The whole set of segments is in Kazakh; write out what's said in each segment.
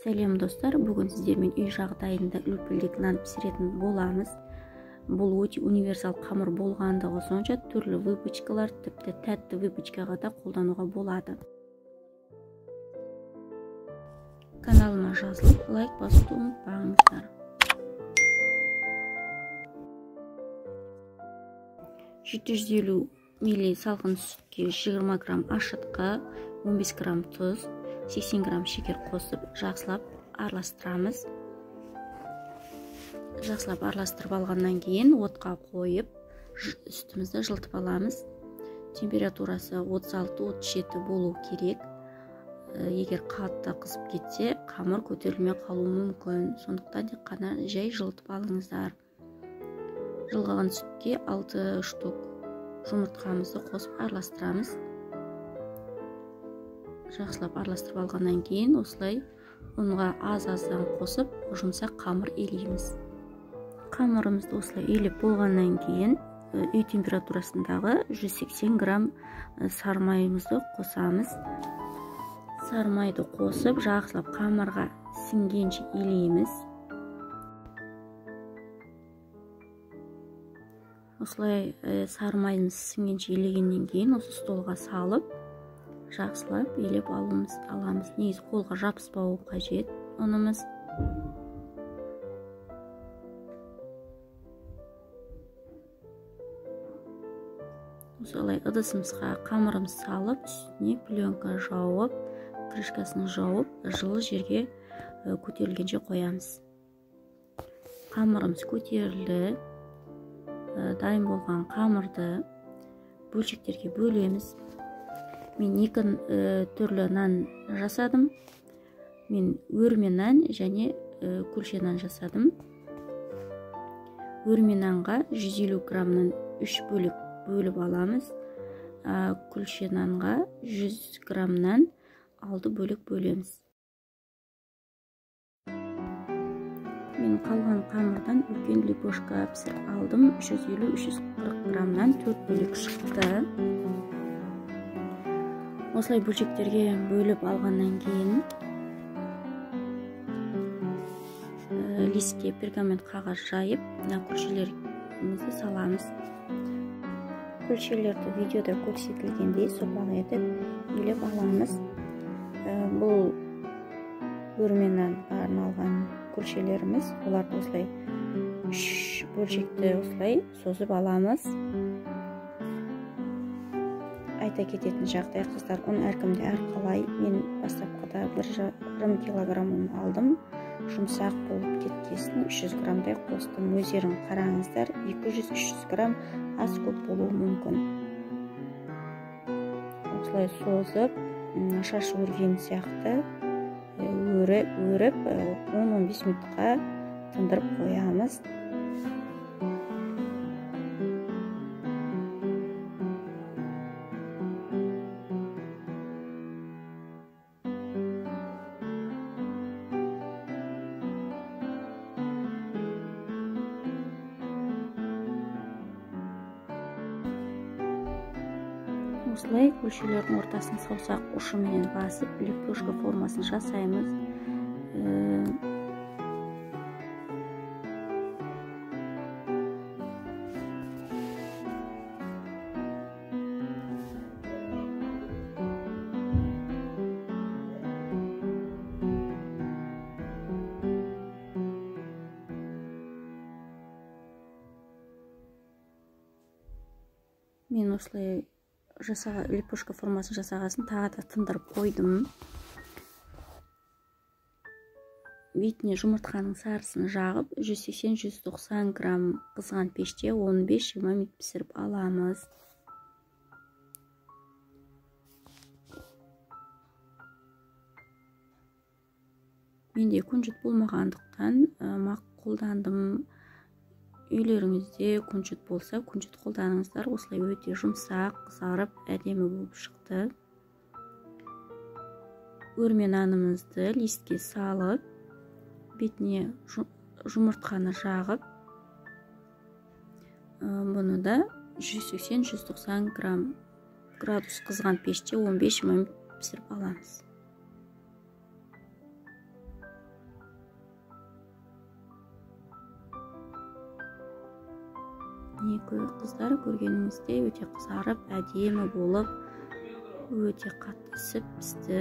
Сәлем достар, бүгін сіздермен үй жағдайында үлпілдек нан пісіретін боламыз. Бұл өте универсал қамыр болғандығы сонша түрлі выпечкалар, тіпті тәтті выпечкаға да қолдануға болады. Каналыма жазылып, лайк басуды ұмытпаңыздар. 750 мл салқын сүтке 20 грамм ашытқы, 15 грамм тұз, 80 грамм шекер қосып, жақсылап араластырамыз. Жақсылап араластырып алғаннан кейін отқа қойып, үстімізді жылытып аламыз. Температурасы 36-37 болу керек. Егер қатты қызып кетсе, қамыр көтерілмей қалуы мүмкін. Сондықтан тек қана жай жылытып алыңыздар. Жылғаған сүтке 6 штук жұмыртқамызды қосып араластырамыз. Жақсылап араластырып алғаннан кейін осылай ұнға аз-аздан қосып, жұмсақ қамыр илейміз. Қамырымызды осылай илеп болғаннан кейін үй температурасындағы 180 грамм сары майымызды қосамыз. Сары майды қосып, жақсылап қамырға сіңгенше илейміз. Осылай сары майымыз сіңгенше илегеннен кейін осы столға салып, жақсылап илеп аламыз. Негізі қолға жабыспауы қажет ұнымыз. Осылай ыдысымызға қамырымыз салып, үстіне пленка жауып, крышкасын жауып, жылы жерге көтерілгенше қоямыз. Қамырымыз көтерілді. Дайын болған қамырды бөлшектерге бөлеміз. Мен екі түрлі нан жасадым. Мен өрме нан және күлше нан жасадым. Өрме нанға 150 граммнан 3 бөлік бөліп аламыз. Күлше нанға 100 граммнан 6 бөлік бөлеміз. Мен қалған қамырдан үлкен лепешка пісіріп алдым. 350-340 граммнан 4 бөлік шықты. Осылай бөлшектерге бөліп алғаннан кейін листке пергамент қағаз жайып, күлшелерімізді саламыз. Күлшелерді видеода көрсетілгендей сопақ етіп илеп аламыз. Бұл өрменнен арналған күлшелеріміз. Оларды осылай 3 бөлшекті осылай созып аламыз. Айта кететін жағдай, қыздар, ұн әркімде әрқалай. Мен бастапқыда 1,5 килограмм ұн алдым. Жұмсақ болып кеткесін 300 граммдай қостым. Өздерің қараңыздар, 200-300 грамм аз көп болуы мүмкін. Осылай созып, шаш өрген сияқты өріп 10-15 минутқа тындырып қоямыз. Осылай күлшелердің ортасын саусақ ұшымен басып, лепешка формасын жасаймыз. Мен осылай лепешка формасын жасағасын тағы да тындырып қойдым. Бетіне жұмыртқаның сарысын жағып, 180-190 грамм қызған пеште 15-20 минут пісіріп аламыз. Менде күнжіт болмағандықтан мақ қолдандым. Үйлеріңізде күнжіт болса, күнжіт қолданыңыздар. Осылай өте жұмсақ, қызарып, әдемі болып шықты. Өрме нанымызды листке салып, бетіне жұмыртқаны жағып, бұны да 180-190 градус қызған пеште 15-20 минут пісіріп аламыз. міне қыздар, көргеніңіздей өте қызарып, әдемі болып, өте қатты пісіп пісті.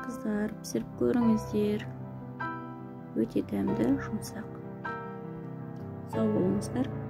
Қыздар, пісіріп көріңіздер. Өте дәмді, жұмсақ. Сау болыңыздар.